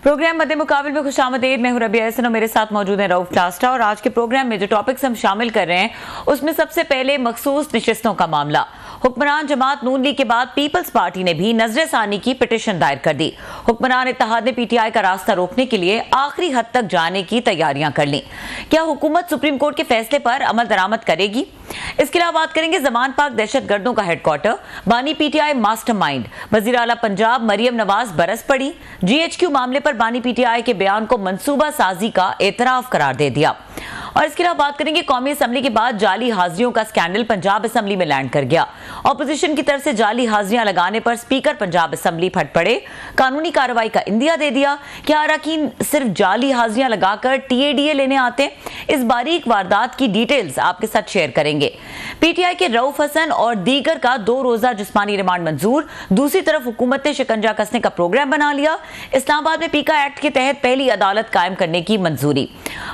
Programme मध्य मुकाबले में खुशामदीद। मैं हूं रबिया एहसन और मेरे साथ मौजूद हैं रऊफ प्लास्टा। और आज के प्रोग्राम में जो टॉपिक्स हम शामिल कर रहे हैं उसमें सबसे पहले मखसूस नशिस्तों का मामला। हुक्मरान जमात नून लीग के बाद पीपल्स पार्टी ने भी नजरसानी की पिटीशन दायर कर दी। हुक्मरान इत्तेहाद ने पीटीआई का रास्ता रोकने के लिए आखिरी हद तक जाने की तैयारियां कर ली। क्या हुकूमत सुप्रीम कोर्ट के फैसले पर अमल दरामद करेगी? इसके अलावा बात करेंगे जमान पाक दहशतगर्दों का हेडक्वार्टर, बानी पीटीआई मास्टरमाइंड, वजीर आला पंजाब मरियम नवाज बरस पड़ी। जीएचक्यू मामले पर बानी पीटीआई के बयान को मंसूबा साजी का एतराफ करार दे दिया। और इसके अलावा बात करेंगे कौमी असम्बली के बाद जाली हाजिरियों का स्कैंडल पंजाब असम्बली में लैंड कर गया। ऑपोजिशन की तरफ से जाली हाजिरियां लगाने पर स्पीकर पंजाब असम्बली फट पड़े, कानूनी कार्रवाई का इंदिया दे दिया। क्या अरकान सिर्फ जाली हाजिरियां लगाकर टीएडीए लेने आते हैं? इस बारीक वारदात की डिटेल्स आपके साथ शेयर करेंगे। पीटीआई के रऊफ हसन और दीगर का 2 रोजा जिस्मानी रिमांड मंजूर। दूसरी तरफ हुकूमत ने शिकंजा कसने का प्रोग्राम बना लिया। इस्लामाबाद में पीका एक्ट के तहत पहली अदालत कायम करने की मंजूरी।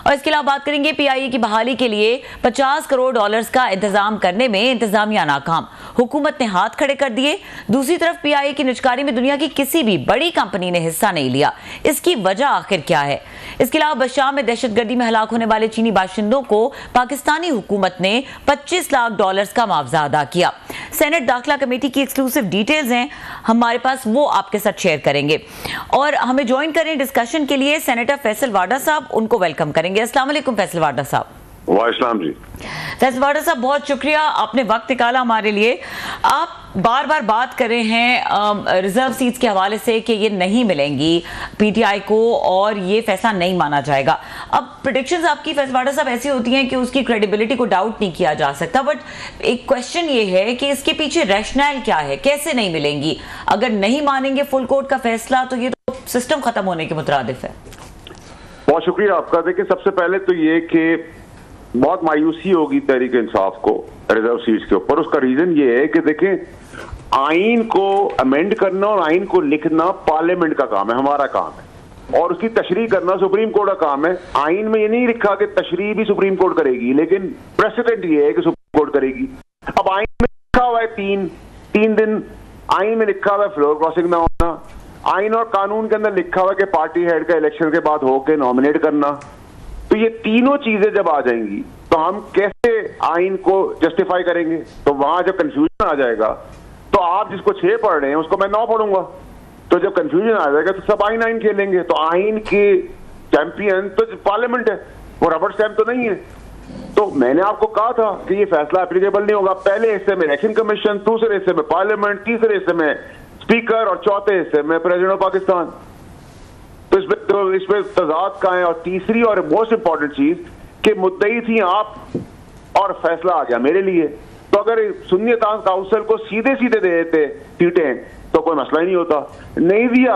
और इसके अलावा बात करेंगे पीआईए की बहाली के लिए $50 करोड़ का इंतजाम करने में इंतजामिया नाकाम, हुकूमत ने हाथ खड़े कर दिए। दूसरी तरफ पीआईए की निजकारी में दुनिया की किसी भी बड़ी कंपनी ने हिस्सा नहीं लिया। इसकी वजह आखिर क्या है? इसके अलावा बशाम में दहशतगर्दी में हलाक होने वाले चीनी बाशिंदों को पाकिस्तानी हुकूमत ने $25 लाख का मुआवजा अदा किया। सेनेट दाखिला कमेटी की एक्सक्लूसिव डिटेल्स हैं हमारे पास, वो आपके साथ शेयर करेंगे। और हमें ज्वाइन करें डिस्कशन के लिए सेनेटर फैसल वाडा साहब, उनको वेलकम करेंगे। अस्सलाम वालेकुम फैसल वाडा साहब। वालेकुम जी। फैसल वाडा साहब, बहुत शुक्रिया आपने वक्त निकाला हमारे लिए। आप बार बार बात कर रहे हैं रिजर्व सीट्स के हवाले से कि ये नहीं मिलेंगी पीटीआई को और ये फैसला नहीं माना जाएगा। अब प्रेडिक्शंस आपकी फैसल वाडा साहब ऐसी होती हैं कि उसकी क्रेडिबिलिटी को डाउट नहीं किया जा सकता, बट एक क्वेश्चन ये है कि इसके पीछे रैशनल क्या है, कैसे नहीं मिलेंगी? अगर नहीं मानेंगे फुल कोर्ट का फैसला तो ये तो सिस्टम खत्म होने के मुतरादिफ है। बहुत शुक्रिया आपका। देखिए, सबसे पहले तो ये कि बहुत मायूसी होगी तहरीक इंसाफ को रिजर्व सीट्स के ऊपर। उसका रीजन ये है कि देखें, आइन को अमेंड करना और आइन को लिखना पार्लियामेंट का काम है, हमारा काम है, और उसकी तशरीह करना सुप्रीम कोर्ट का काम है। आइन में ये नहीं लिखा कि तशरीह भी सुप्रीम कोर्ट करेगी, लेकिन प्रेसिडेंट ये है कि सुप्रीम कोर्ट करेगी। अब आइन में लिखा हुआ है तीन दिन, आइन में लिखा हुआ है फ्लोर क्रॉसिंग ना होना, आइन और कानून के अंदर लिखा हुआ है कि पार्टी हेड का इलेक्शन के बाद होके नॉमिनेट करना। तो ये तीनों चीजें जब आ जाएंगी तो हम कैसे आइन को जस्टिफाई करेंगे? तो वहां जब कंफ्यूजन आ जाएगा तो आप जिसको 6 पढ़ रहे हैं उसको मैं 9 पढ़ूंगा। तो जब कंफ्यूजन आ जाएगा तो सब आइन खेलेंगे। तो आइन के चैंपियन तो पार्लियामेंट है, वो रबर स्टैम्प तो नहीं है। तो मैंने आपको कहा था कि ये फैसला एप्लीकेबल नहीं होगा। पहले हिस्से में इलेक्शन कमीशन, दूसरे हिस्से में पार्लियामेंट, तीसरे हिस्से में स्पीकर और चौथे हिस्से में प्रेसिडेंट ऑफ पाकिस्तान। तो इसमें तजाद का है। और तीसरी और मोस्ट इंपॉर्टेंट चीज कि मुद्दई थी आप और फैसला आ गया मेरे लिए। तो अगर सुन्नी काउंसिल को सीधे सीधे दे देते सीटें तो कोई मसला ही नहीं होता। नहीं दिया,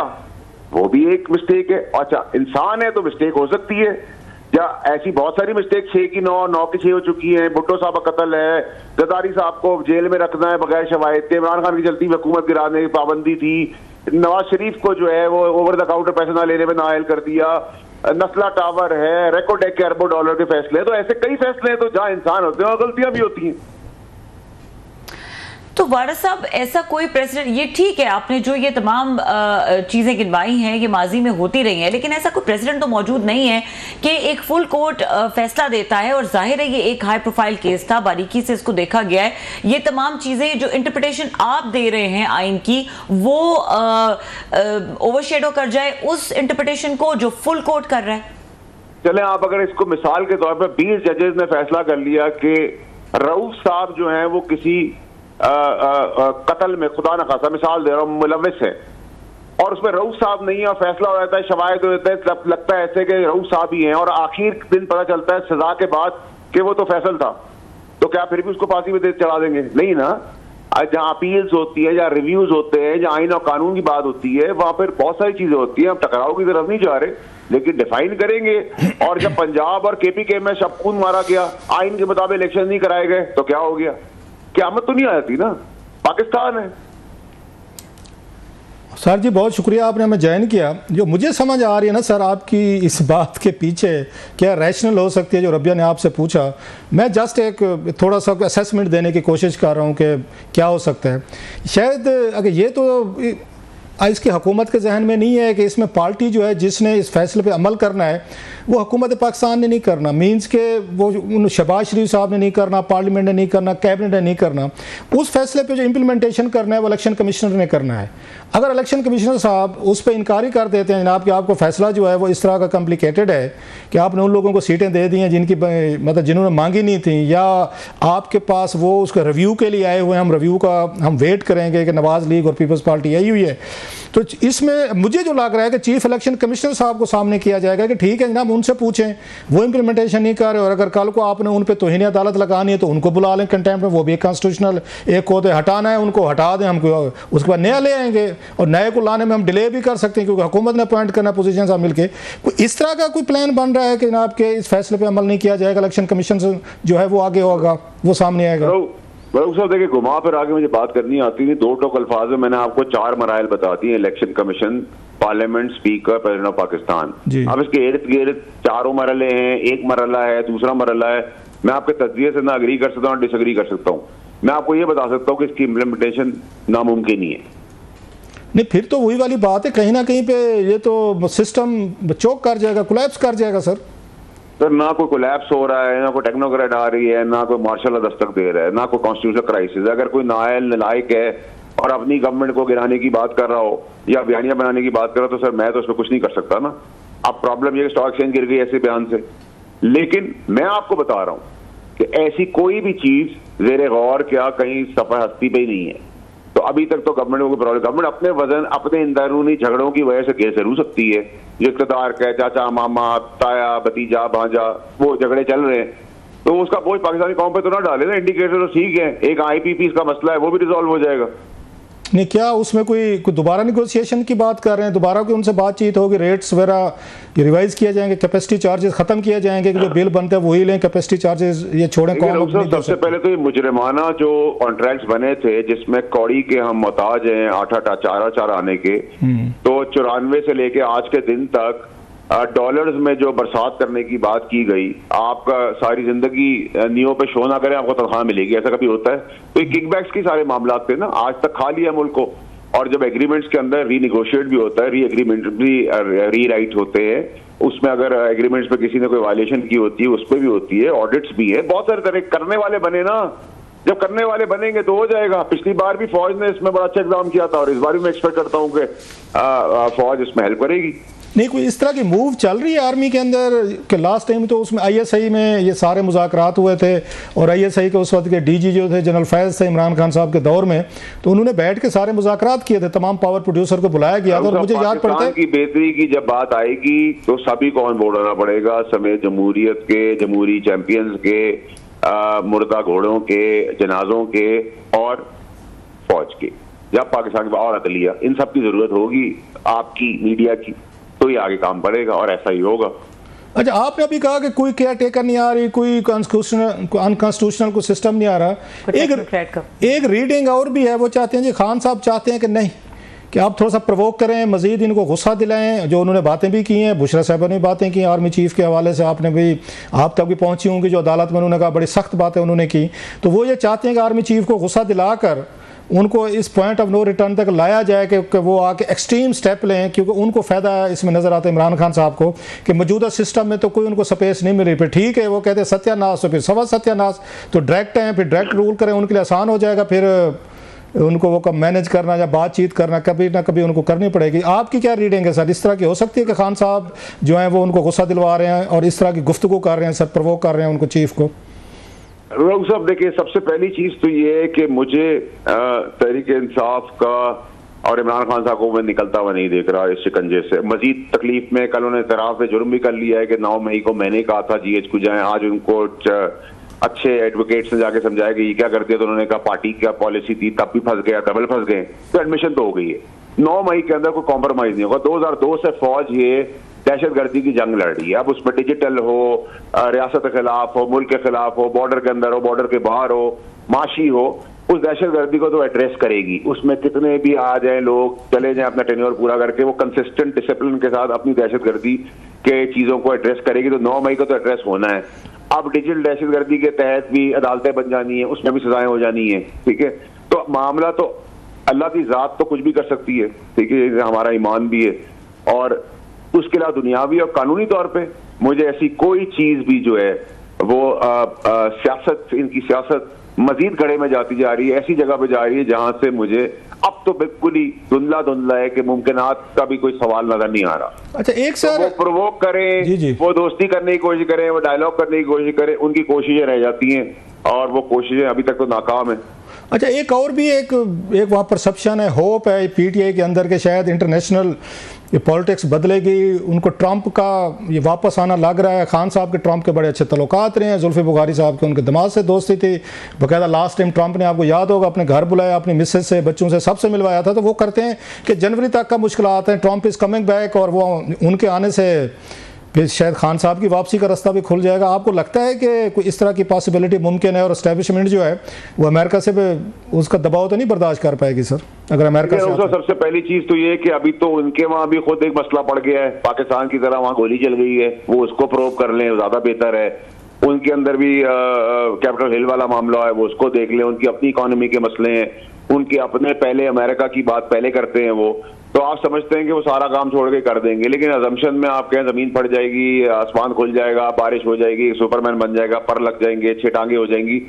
वो भी एक मिस्टेक है। अच्छा, इंसान है तो मिस्टेक हो सकती है, या ऐसी बहुत सारी मिस्टेक 6 की 9 की 6 हो चुकी है। भुट्टो साहब का कत्ल है, जरदारी साहब को जेल में रखना है बगैर शवाहिद के, इमरान खान की चलती हुई हुकूमत गिराने की पाबंदी थी, नवाज शरीफ को जो है वो ओवर द काउंटर पैसे ना लेने में नाअहल कर दिया, नस्ला टावर है, रेकोडेक के अरबों डॉलर के फैसले। तो ऐसे कई फैसले हैं तो जहां इंसान होते हैं और गलतियां भी होती हैं। तो वाडा साहब, ऐसा कोई प्रेसिडेंट, ये ठीक है आपने जो ये तमाम चीजें गिनवाई हैं ये माजी में होती रही हैं, लेकिन ऐसा कोई प्रेसिडेंट तो मौजूद नहीं है कि एक फुल कोर्ट फैसला देता है। और जाहिर है ये एक हाई प्रोफाइल केस था, बारीकी से इसको देखा गया है। ये तमाम चीजें जो इंटरप्रिटेशन आप दे रहे हैं आइन की, वो ओवरशेडो कर जाए उस इंटरप्रिटेशन को जो फुल कोर्ट कर रहा है। चले, आप अगर इसको मिसाल के तौर पर 20 जजेस ने फैसला कर लिया कि रऊफ साहब जो है वो किसी कत्ल में, खुदा न खासा मिसाल दे रहा हूं, मुलविस है, और उसमें रऊफ साहब नहीं है और फैसला हो जाता है, शवाहिद हो जाता है, लगता है ऐसे कि रऊफ साहब ही हैं, और आखिर दिन पता चलता है सजा के बाद कि वो तो फैसल था, तो क्या फिर भी उसको फांसी में चढ़ा देंगे? नहीं ना। जहां अपील्स होती है या रिव्यूज होते हैं, जहां आइन और कानून की बात होती है, वहां पर बहुत सारी चीजें होती हैं। हम टकराव की तरफ नहीं जा रहे, लेकिन डिफाइन करेंगे। और जब पंजाब और केपीके में शबखून मारा गया, आइन के मुताबिक इलेक्शन नहीं कराए गए, तो क्या हो गया? क़यामत तो नहीं आ जाती ना, पाकिस्तान है। सर जी, बहुत शुक्रिया आपने हमें ज्वाइन किया। जो मुझे समझ आ रही है ना सर, आपकी इस बात के पीछे क्या रैशनल हो सकती है जो रबिया ने आपसे पूछा, मैं जस्ट एक थोड़ा सा असेसमेंट देने की कोशिश कर रहा हूँ कि क्या हो सकता है। शायद अगर ये तो इसकी हुकूमत के जहन में नहीं है कि इसमें पार्टी जो है जिसने इस फैसले पे अमल करना है वो हुकूमत पाकिस्तान ने नहीं करना, मीन्स के वो शहबाज शरीफ साहब ने नहीं करना, पार्लियामेंट ने नहीं करना, कैबिनेट ने नहीं करना। उस फैसले पे जो इम्प्लीमेंटेशन करना है वो इलेक्शन कमिश्नर ने करना है। अगर इलेक्शन कमिश्नर साहब उस पर इनकारी कर देते हैं जनाब कि आपको फैसला जो है वो इस तरह का कॉम्प्लिकेटेड है कि आपने उन लोगों को सीटें दे दी हैं जिनकी मतलब जिन्होंने मांगी नहीं थी, या आपके पास वो उसका रिव्यू के लिए आए हुए हैं, हम रिव्यू का हम वेट करेंगे कि नवाज लीग और पीपल्स पार्टी आई हुई है, तो इसमें मुझे जो लग रहा है कि चीफ इलेक्शन कमिश्नर साहब को सामने किया जाएगा कि ठीक है जनाब उनसे पूछें, वो इम्प्लीमेंटेशन नहीं कर रहे, और अगर कल को आपने उन पर तौहीन अदालत लगानी है तो उनको बुला लें कंटेम्प्ट में, वो भी एक कॉन्स्टिट्यूशनल एक होते हटाना है उनको हटा दें, हमको उसके बाद नया ले आएंगे, और नए को लाने में हम डिले भी कर सकते हैं क्योंकि हुकूमत ने अपॉइंट करना पोजीशन साहब मिलकर। कोई इस तरह का कोई प्लान बन रहा है कि जनाब के इस फैसले पर अमल नहीं किया जाएगा, इलेक्शन कमीशन से जो है वो आगे होगा, वो सामने आएगा? साहब देखिए, घुमा फिर आगे मुझे बात करनी आती है, दो टोक अल्फाज में मैंने आपको 4 मराइल बता दिए, election commission, parliament, speaker, president of Pakistan. अब इसके इर्द गिर्द 4 मरहले हैं, एक मरहला है, दूसरा मरहला है। मैं आपके तजज़िये से ना अग्री कर सकता हूँ, डिसएग्री कर सकता हूँ। मैं आपको ये बता सकता हूँ कि इसकी इम्प्लीमेंटेशन नामुमकिन ही है। नहीं, फिर तो वही वाली बात है, कहीं ना कहीं पे ये तो सिस्टम चौक कर जाएगा, कोलैप्स कर जाएगा सर। सर ना कोई कोलैप्स हो रहा है, ना कोई टेक्नोक्रेट आ रही है, ना कोई मार्शल लॉ दस्तक दे रहा है, ना कोई कॉन्स्टिट्यूशनल क्राइसिस। अगर कोई नायल नालायक है और अपनी गवर्नमेंट को गिराने की बात कर रहा हो या बयानियां बनाने की बात कर रहा हो तो सर मैं तो उसमें कुछ नहीं कर सकता ना। अब प्रॉब्लम ये स्टॉक एक्सचेंज गिर गई ऐसे बयान से, लेकिन मैं आपको बता रहा हूं कि ऐसी कोई भी चीज ज़ेरे गौर क्या कहीं सफा हस्ती पे ही नहीं है। तो अभी तक तो गवर्नमेंट को प्रॉब्लम, गवर्नमेंट अपने वजन अपने अंदरूनी झगड़ों की वजह से गिर जरूर सकती है। जो इक़्तिदार का चाचा मामा ताया भतीजा भांजा वो झगड़े चल रहे हैं तो उसका बोझ पाकिस्तानी कौम पे तो ना डाले ना। इंडिकेटर तो ठीक है, एक IPP का मसला है वो भी रिजॉल्व हो जाएगा। नहीं, क्या उसमें कोई दोबारा निगोशिएशन की बात कर रहे हैं? दोबारा कोई उनसे बातचीत होगी, रेट्स वगैरह रिवाइज किया जाएंगे, कैपेसिटी चार्जेस खत्म किया जाएंगे कि जो बिल बनते हैं वही लें, कैपेसिटी चार्जेस ये छोड़ें? सबसे पहले तो ये मुजरिमाना जो कॉन्ट्रैक्ट्स बने थे जिसमें कौड़ी के हम मोहताज हैं 8 आने के, तो 94 से लेके आज के दिन तक डॉलर्स में जो बरसात करने की बात की गई, आपका सारी जिंदगी नियो पे शो ना करें आपको तनख्वाह मिलेगी, ऐसा कभी होता है? तो ये किकबैक्स की सारे मामला थे ना, आज तक खा लिया मुल्क को। और जब एग्रीमेंट्स के अंदर रीनिगोशिएट भी होता है, री एग्रीमेंट भी री राइट होते हैं, उसमें अगर एग्रीमेंट्स पे किसी ने कोई वायलेशन की होती है उस पर भी होती है, ऑडिट्स भी है, बहुत सारे तरह करने वाले बने ना। जब करने वाले बनेंगे तो हो जाएगा। पिछली बार भी फौज ने इसमें बड़ा अच्छा एग्जाम किया था और इस बार भी मैं एक्सपेक्ट करता हूँ कि फौज इसमें हेल्प करेगी। नहीं, कोई इस तरह की मूव चल रही है आर्मी के अंदर कि लास्ट टाइम तो उसमें ISI में ये सारे मुज़ाकरात हुए थे और ISI के उस वक्त के DG जो थे जनरल फैज़ थे इमरान खान साहब के दौर में, तो उन्होंने बैठ के सारे मुज़ाकरात किए थे, तमाम पावर प्रोड्यूसर को बुलाया गया था। और मुझे याद पड़ता है कि बेहतरी की जब बात आएगी तो सभी को ऑन बोर्ड होना पड़ेगा, समेत जमहूरियत के, जमहूरी चैंपियंस के, मुर्दा घोड़ों के, जनाजों के और फौज के, जब पाकिस्तान और अदलिया, इन सब की जरूरत होगी आपकी मीडिया की, तो ये आगे काम बढ़ेगा और ऐसा ही होगा। अच्छा, आपने अभी कहा कि कोई केयर टेकर नहीं आ रही, कोई अनकॉन्स्टिट्यूशनल कोई सिस्टम नहीं आ रहा। एक रीडिंग और भी है, वो चाहते हैं जी, खान साहब चाहते हैं कि नहीं कि आप थोड़ा सा प्रवोक करें, मजीद इनको गुस्सा दिलाएं, जो उन्होंने बातें भी की हैं, बुशरा साहब ने बातें की आर्मी चीफ के हवाले से, आपने भी आप तक भी पहुंची होंगी, जो अदालत में उन्होंने कहा बड़ी सख्त बातें उन्होंने की। तो वो ये चाहते हैं कि आर्मी चीफ को गुस्सा दिलाकर उनको इस पॉइंट ऑफ नो रिटर्न तक लाया जाए कि वो आके एक्सट्रीम स्टेप लें, क्योंकि उनको फ़ायदा इसमें नज़र आता है इमरान खान साहब को कि मौजूदा सिस्टम में तो कोई उनको स्पेस नहीं मिल रही। फिर ठीक है, वो कहते हैं सत्यानाश, तो फिर सवा सत्यानाश, तो डायरेक्ट हैं, फिर डायरेक्ट रूल करें, उनके लिए आसान हो जाएगा, फिर उनको वो कब मैनेज करना या बातचीत करना कभी ना कभी उनको करनी पड़ेगी। आपकी क्या रीडिंग है सर? इस तरह की हो सकती है कि खान साहब जो हैं वो उनको गुस्सा दिलवा रहे हैं और इस तरह की गुफ्तगू कर रहे हैं, सर प्रवोक कर रहे हैं उनको चीफ को? लोग साहब देखिए, सबसे पहली चीज तो ये है कि मुझे तहरीक इंसाफ का और इमरान खान साहब को मैं निकलता हुआ नहीं देख रहा इस शिकंजे से। मजीद तकलीफ में कल उन्होंने इतराफ में जुर्म भी कर लिया है कि 9 मई को मैंने कहा था GH को जाएं, आज उनको अच्छे एडवोकेट्स ने जाके समझाया कि ये क्या कर दिया, तो उन्होंने कहा पार्टी क्या पॉलिसी थी, तब भी फंस गया, डबल फंस गए, तो एडमिशन तो हो गई है। 9 मई के अंदर कोई कॉम्प्रोमाइज नहीं होगा। 2002 से फौज ये दहशतगर्दी की जंग लड़ रही है। अब उसमें डिजिटल हो, रियासत के खिलाफ हो, मुल्क के खिलाफ हो, बॉर्डर के अंदर हो, बॉर्डर के बाहर हो, माशी हो, उस दहशतगर्दी को तो एड्रेस करेगी। उसमें कितने भी आ जाए लोग, चले जाएं अपना टेन्योर पूरा करके, वो कंसिस्टेंट डिसिप्लिन के साथ अपनी दहशतगर्दी के चीजों को एड्रेस करेगी। तो 9 मई को तो एड्रेस होना है। अब डिजिटल दहशतगर्दी के तहत भी अदालतें बन जानी है, उसमें भी सजाएं हो जानी है, ठीक है। तो मामला तो अल्लाह की ज़ात तो कुछ भी कर सकती है, ठीक है, हमारा ईमान भी है, और उसके अलावा दुनियावी और कानूनी तौर पे मुझे ऐसी कोई चीज़ भी जो है वो सियासत, इनकी सियासत मजीद गड़े में जाती जा रही है, ऐसी जगह पे जा रही है जहां से मुझे अब तो बिल्कुल ही धुंधला है कि मुमकिनात का भी कोई सवाल नजर नहीं आ रहा। अच्छा, एक सर, तो वो प्रोवोक करें, जी। वो दोस्ती करने की कोशिश करें, वो डायलॉग करने की कोशिश करें, उनकी कोशिशें रह जाती हैं और वो कोशिशें अभी तक तो नाकाम है। अच्छा, एक और भी एक वहाँ परसेप्शन है, होप है पीटीआई के अंदर के शायद इंटरनेशनल ये पॉलिटिक्स बदलेगी, उनको ट्रंप का ये वापस आना लग रहा है। खान साहब के ट्रंप के बड़े अच्छे तल्लुकात रहे हैं, जुल्फी बुखारी साहब के उनके दमाद से दोस्ती थी, बाकायदा लास्ट टाइम ट्रंप ने, आपको याद होगा, अपने घर बुलाया, अपनी मिसेज से, बच्चों से, सबसे मिलवाया था। तो वो करते हैं कि जनवरी तक का मुश्किलात हैं, ट्रंप इज़ कमिंग बैक, और वो उनके आने से फिर शायद खान साहब की वापसी का रास्ता भी खुल जाएगा। आपको लगता है कि कोई इस तरह की पॉसिबिलिटी मुमकिन है और एस्टेब्लिशमेंट जो है वो अमेरिका से उसका दबाव तो नहीं बर्दाश्त कर पाएगी सर, अगर अमेरिका से? सबसे पहली चीज तो ये कि अभी तो उनके वहां भी खुद एक मसला पड़ गया है, पाकिस्तान की तरह वहां गोली चल गई है, वो उसको प्रोव कर लें, ज्यादा बेहतर है। उनके अंदर भी कैपिटल हिल वाला मामला है, वो उसको देख लें, उनकी अपनी इकोनॉमी के मसले हैं, उनके अपने, पहले अमेरिका की बात पहले करते हैं वो, तो आप समझते हैं कि वो सारा काम छोड़ के कर देंगे। लेकिन अजम्पशन में आप कहें जमीन फट जाएगी, आसमान खुल जाएगा, बारिश हो जाएगी, सुपरमैन बन जाएगा, पर लग जाएंगे, 6 टांगे हो जाएंगी,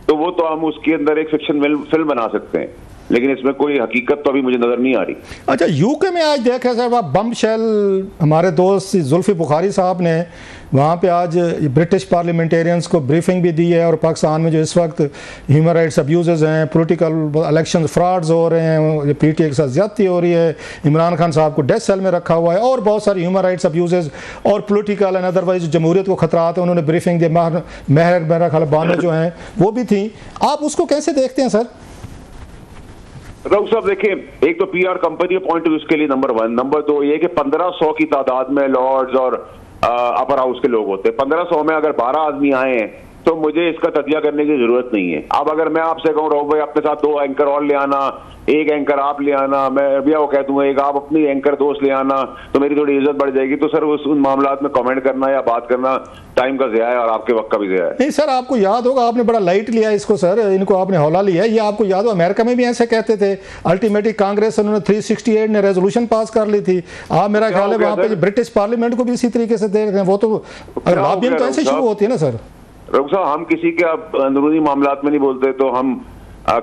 तो वो तो हम उसके अंदर एक फिक्शन फिल्म बना सकते हैं, लेकिन इसमें कोई हकीकत तो अभी मुझे नजर नहीं आ रही। अच्छा, यूके में आज देखा साहब, बम शेल, हमारे दोस्त जुल्फी बुखारी साहब ने वहाँ पे आज ब्रिटिश पार्लियामेंटेरियंस को ब्रीफिंग भी दी है, और पाकिस्तान में जो इस वक्त ह्यूमन राइट्स अब्यूज़ हैं, पॉलिटिकल इलेक्शन फ्रॉड्स हो रहे हैं, पीटीआई के साथ ज्यादती हो रही है, इमरान खान साहब को डेथ सेल में रखा हुआ है, और बहुत सारे ह्यूमन राइट्स अब्यूज़ और पॉलिटिकल एंड अदरवाइज जमहूरियत को खतरात है, उन्होंने ब्रीफिंग दी। मेरा ख्याल बानो जो हैं वो भी थी। आप उसको कैसे देखते हैं सर? रऊफ साहब देखिए, एक तो पीआर कंपनी पॉइंट ऑफ उसके लिए नंबर 1, नंबर 2 ये कि 1500 की तादाद में लॉर्ड्स और अपर हाउस के लोग होते हैं। 1500 में अगर 12 आदमी आए हैं तो मुझे इसका तजिया करने की जरूरत नहीं है। अब अगर मैं आपसे कहूँ रऊफ भाई अपने साथ 2 एंकर और ले आना, एक एंकर आप ले आना, मैं भैया वो कह दूंगा एक आप अपनी एंकर दोस्त ले आना, तो मेरी थोड़ी इज्जत बढ़ जाएगी। तो सर उन मामलात में कमेंट करना या बात करना टाइम का ज़िया है और आपके वक्त का भी ज़िया है। नहीं सर, आपको याद होगा, आपने बड़ा लाइट लिया इसको सर, इनको आपने हौला लिया। ये आपको याद हो अमेरिका में भी ऐसे कहते थे, अल्टीमेटली कांग्रेस उन्होंने 368 ने रेजोल्यूशन पास कर ली थी। आप मेरा ख्याल है वहाँ पे ब्रिटिश पार्लियामेंट को भी इसी तरीके से देख रहे हैं। वो तो लॉबिंग तो ऐसे शुरू होती है ना सर। रऊफ साहब, हम किसी के अंदरूनी मामलात में नहीं बोलते, तो हम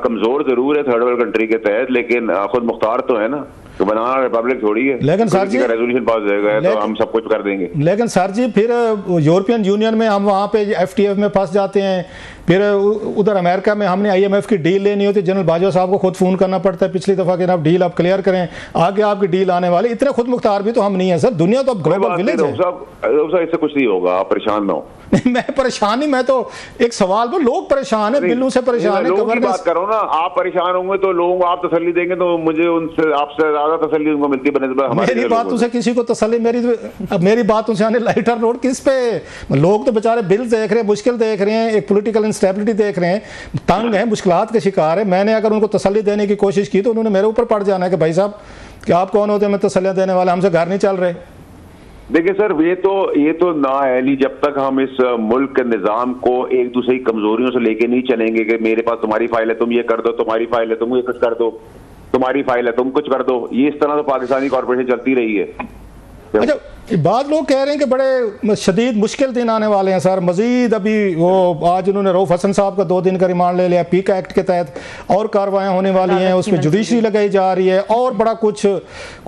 कमजोर जरूर है थर्ड वर्ल्ड कंट्री के तहत, लेकिन खुद मुख्तार तो है ना, तो बनाना रिपब्लिक थोड़ी है। लेकिन सर जी रेजोल्यूशन पास हो जाएगा तो हम सब कुछ कर देंगे। लेकिन सर जी फिर यूरोपियन यूनियन में हम वहाँ पे FTF में फंस जाते हैं, फिर उधर अमेरिका में हमने IMF की डील लेनी होती है, जनरल बाजवा साहब को खुद फ़ोन करना पड़ता है पिछली दफ़ा कि आप डील आप क्लियर करें, आगे आपकी डील आने वाली। इतने खुद मुख्तार भी तो हम नहीं है सर, दुनिया तो अब ग्लोबल विलेज है। इससे कुछ नहीं होगा, आप परेशान ना हो। मैं परेशान नहीं, मैं तो एक सवाल पर, लोग परेशान है, बिल्लू से परेशान है। लोगों की बात करो ना, आप परेशान होंगे तो लोगों को आप तसल्ली देंगे तो मुझे उनसे आपसे ज्यादा तसल्ली उनको मिलती है। मेरी बातों से किसी को तसल्ली, मेरी बातों से आने लाइटर रोड किस पे? लोग तो बेचारे बिल देख रहे हैं, मुश्किल देख रहे हैं, एक पॉलिटिकल इंस्टेबिलिटी देख रहे हैं, तंग है, मुश्किलात के शिकार है। मैंने अगर उनको तसल्ली देने की कोशिश की तो उन्होंने मेरे ऊपर पड़ जाना है कि भाई साहब कि आप कौन होते हैं मैं तसल्लियां देने वाले, हमसे घर नहीं चल रहे। देखिए सर, ये तो ना है, जब तक हम इस मुल्क के निज़ाम को एक दूसरे की कमजोरियों से लेके नहीं चलेंगे कि मेरे पास तुम्हारी फाइल है तुम ये कर दो, तुम्हारी फाइल है तुम ये कुछ कर दो, तुम्हारी फाइल है तुम कुछ कर दो, ये इस तरह तो पाकिस्तानी कॉर्पोरेशन चलती रही है। अच्छा, बाद लोग कह रहे हैं कि बड़े शदीद मुश्किल दिन आने वाले हैं सर। मजीद अभी वो आज उन्होंने रऊफ हसन साहब का 2 दिन का रिमांड ले लिया, पीका एक्ट के तहत और कार्रवाइयाँ होने वाली हैं, उसमें जुडिशरी लगाई जा रही है और बड़ा कुछ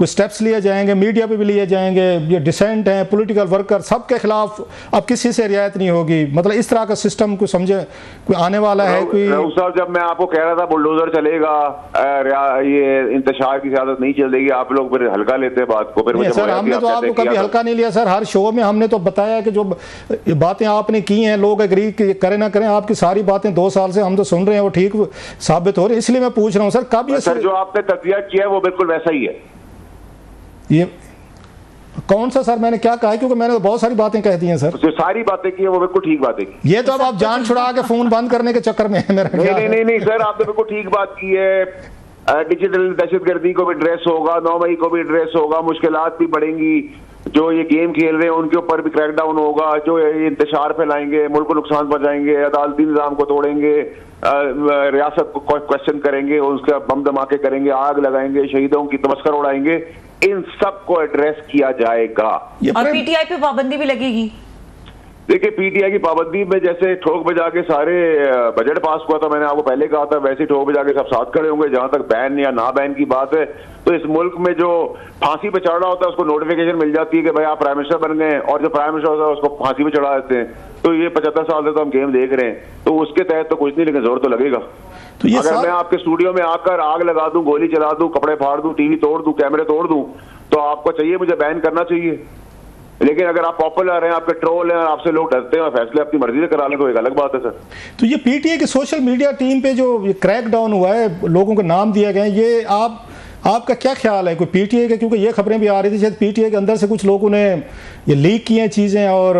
स्टेप्स लिए जाएंगे, मीडिया पे भी लिए जाएंगे। ये डिसेंट हैं, पॉलिटिकल वर्कर, सबके खिलाफ अब किसी से रियायत नहीं होगी। मतलब इस तरह का सिस्टम को समझे कोई आने वाला है कोई? रऊफ साहब, जब मैं आपको कह रहा था बुलडोजर चलेगा, ये इंतशार की ज़्यादत नहीं चलेगी, आप लोग फिर हल्का लेते हैं बात को। फिर सर हमने तो आपको कभी हल्का नहीं लिया सर, हर शो में हमने तो बताया कि जो बातें आपने की हैं, लोग एग्री करें ना करें, आपकी सारी बातें 2 साल से हम तो सुन रहे हैं वो ठीक साबित हो रही है। इसलिए मैं पूछ रहा हूं सर, कब ये सर जो आपने तस्वीर किया है वो बिल्कुल वैसा ही है। ये कौन सा सर मैंने क्या कहा है? क्योंकि मैंने तो बहुत सारी बातें कह दी हैं सर। जो सारी बातें की है वो बिल्कुल ठीक बातें की। ये तो अब आप जान छुड़ा के फोन बंद करने के चक्कर में है मेरा ख्याल। नहीं सर, आपने बिल्कुल ठीक बात की है। डिजिटल दहशतगर्दी को भी एड्रेस होगा, 9 मई को भी एड्रेस होगा, मुश्किलात भी बढ़ेंगी, जो ये गेम खेल रहे हैं उनके ऊपर भी क्रैकडाउन होगा, जो ये इंतशार फैलाएंगे, मुल्क को नुकसान पहुंचाएंगे, अदालती निज़ाम को तोड़ेंगे, रियासत को क्वेश्चन करेंगे, उसका बम धमाके करेंगे, आग लगाएंगे, शहीदों की तमस्कर उड़ाएंगे, इन सब को एड्रेस किया जाएगा। और पीटीआई पे पाबंदी भी लगेगी। देखिए पीटीआई की पाबंदी में जैसे ठोक बजा के सारे बजट पास हुआ था, मैंने आपको पहले कहा था, वैसे ही ठोक बजा के सब साथ खड़े होंगे। जहां तक बैन या ना बैन की बात है, तो इस मुल्क में जो फांसी पे चढ़ रहा होता है उसको नोटिफिकेशन मिल जाती है कि भाई आप प्राइम मिनिस्टर बन गए, और जो प्राइम मिनिस्टर होता है उसको फांसी पे चढ़ा देते हैं। तो ये 75 साल से तो हम गेम देख रहे हैं, तो उसके तहत तो कुछ नहीं, लेकिन जोर तो लगेगा। तो अगर मैं आपके स्टूडियो में आकर आग लगा दूं, गोली चला दूं, कपड़े फाड़ दूं, टीवी तोड़ दूं, कैमरे तोड़ दूं, तो आपको चाहिए मुझे बैन करना चाहिए। लेकिन अगर आप पॉपुलर हैं, आपके ट्रोल हैं, आपसे लोग डरते हैं और फैसले अपनी मर्जी से करा लें, तो एक अलग बात है सर। तो ये पीटीआई के सोशल मीडिया टीम पे जो क्रैक डाउन हुआ है, लोगों के नाम दिए गए, ये आपका क्या ख्याल है? कोई पीटीआई का, क्योंकि ये खबरें भी आ रही थी शायद पीटीआई के अंदर से कुछ लोगों ने ये लीक किए हैं चीजें और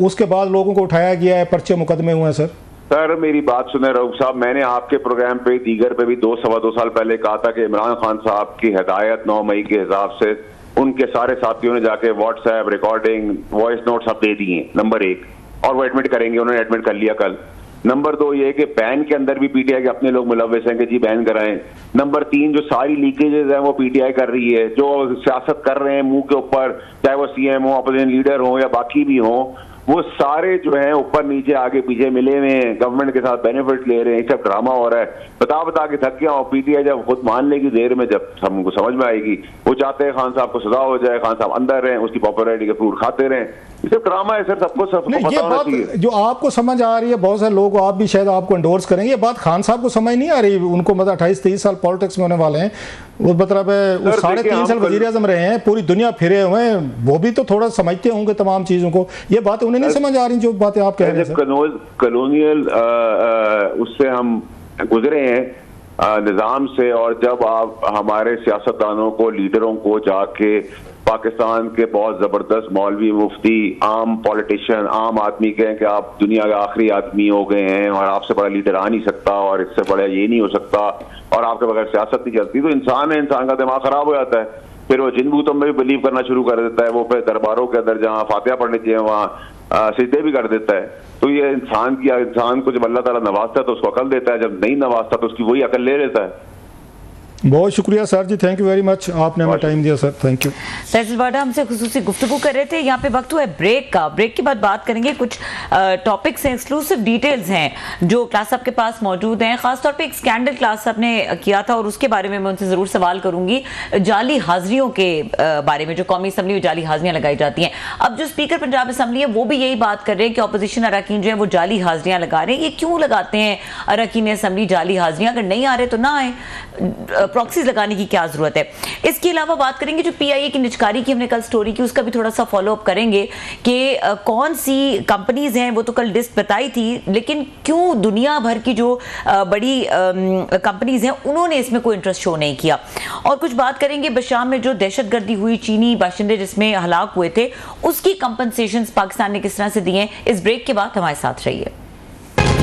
उसके बाद लोगों को उठाया गया है, पर्चे मुकदमे हुए हैं सर? सर मेरी बात सुने रऊफ साहब, मैंने आपके प्रोग्राम पे दीगर पे भी 2-2.25 साल पहले कहा था कि इमरान खान साहब की हिदायत 9 मई के हिसाब से उनके सारे साथियों ने जाके व्हाट्सएप रिकॉर्डिंग वॉइस नोट सब दे दिए, नंबर 1, और वो एडमिट करेंगे, उन्होंने एडमिट कर लिया कल। नंबर 2 ये कि बैन के अंदर भी पीटीआई के अपने लोग मुलव्वस हैं कि जी बैन कराएं। नंबर 3 जो सारी लीकेजेस हैं वो पीटीआई कर रही है, जो सियासत कर रहे हैं मुंह के ऊपर, चाहे वो सीएम हो, अपोजिशन लीडर हो या बाकी भी हो, वो सारे जो हैं ऊपर नीचे आगे पीछे मिले हुए हैं, गवर्नमेंट के साथ बेनिफिट ले रहे हैं, सब ड्रामा हो रहा है। बता के थक गया। और पीटीआई जब खुद मान लेगी देर में, जब हमको समझ में आएगी, वो चाहते हैं खान साहब को सजा हो जाए, खान साहब अंदर रहें, उसकी पॉपुलैरिटी के फ्रूट खाते रहें। ये सब ड्रामा है सर, सबको ये बात जो आपको समझ आ रही है, बहुत सारे लोग, आप भी शायद आपको एंडोर्स करेंगे, ये बात खान साहब को समझ नहीं आ रही। उनको मतलब 28-30 साल पॉलिटिक्स में होने वाले हैं, वो मतलब वो 3.5 साल वजीर आज़म रहे हैं, पूरी दुनिया फिरे हुए हैं, वो भी तो थोड़ा समझते होंगे तमाम चीजों को। ये बातें उन्हें नहीं समझ आ रही जो बातें आप कह रहे हैं। कॉलोनियल उससे हम गुजरे हैं निज़ाम से, और जब आप हमारे सियासतदानों को, लीडरों को जाके पाकिस्तान के बहुत जबरदस्त मौलवी, मुफ्ती, आम पॉलिटिशियन, आम आदमी कहें कि आप दुनिया के आखिरी आदमी हो गए हैं और आपसे बड़ा लीडर आ नहीं सकता और इससे बड़ा ये नहीं हो सकता और आपके बगैर सियासत नहीं चलती, तो इंसान है, इंसान का दिमाग खराब हो जाता है। फिर वो जिन भूतों में भी बिलीव करना शुरू कर देता है, वो फिर दरबारों के अंदर जहाँ फातिहा पढ़नी चाहिए वहाँ सिजदे भी कर देता है। तो ये इंसान को जब अल्लाह ताला नवाजता है तो उसको अकल देता है, जब नहीं नवाजता तो उसकी वही अकल ले लेता है। बहुत शुक्रिया sir ji, thank you very much, आपने हमें टाइम दिया sir, thank you. Faisal Vawda हमसे खुसूसी गुफ्तगू कर रहे थे। यहाँ पे वक्त हुआ है ब्रेक का। ब्रेक के बाद बात करेंगे, कुछ टॉपिक्स हैं, एक्सक्लूसिव डिटेल्स हैं जो क्लास साहब के पास मौजूद हैं। खासतौर पे एक स्कैंडल क्लास साहब ने किया था और उसके बारे में मैं उनसे जरूर सवाल करूंगी, जाली हाजिरियों के बारे में, जो कौमी असम्बली में जाली हाजिरियां लगाई जाती हैं। अब जो स्पीकर पंजाब असम्बली है वो भी यही बात कर रहे हैं कि अपोजिशन अरकान जो है वो जाली हाजिरियां लगा रहे हैं। ये क्यों लगाते हैं अरकान असम्बली जाली हाजिरियां? अगर नहीं आ रहे तो ना आए, प्रॉक्सीज लगाने की क्या जरूरत है। इसके अलावा बात करेंगे जो पीआईए की निचकारी की हमने कल स्टोरी की, उसका भी थोड़ा सा फॉलो अप करेंगे कि कौन सी कंपनीज हैं, वो तो कल लिस्ट बताई थी, लेकिन क्यों दुनिया भर की जो बड़ी कंपनीज हैं उन्होंने इसमें कोई इंटरेस्ट शो नहीं किया। और कुछ बात करेंगे बशाम में जो दहशतगर्दी हुई, चीनी बाशिंदे जिसमें हलाक हुए थे, उसकी कंपनसेशन पाकिस्तान ने किस तरह से दिए। इस ब्रेक के बाद हमारे साथ रहिए।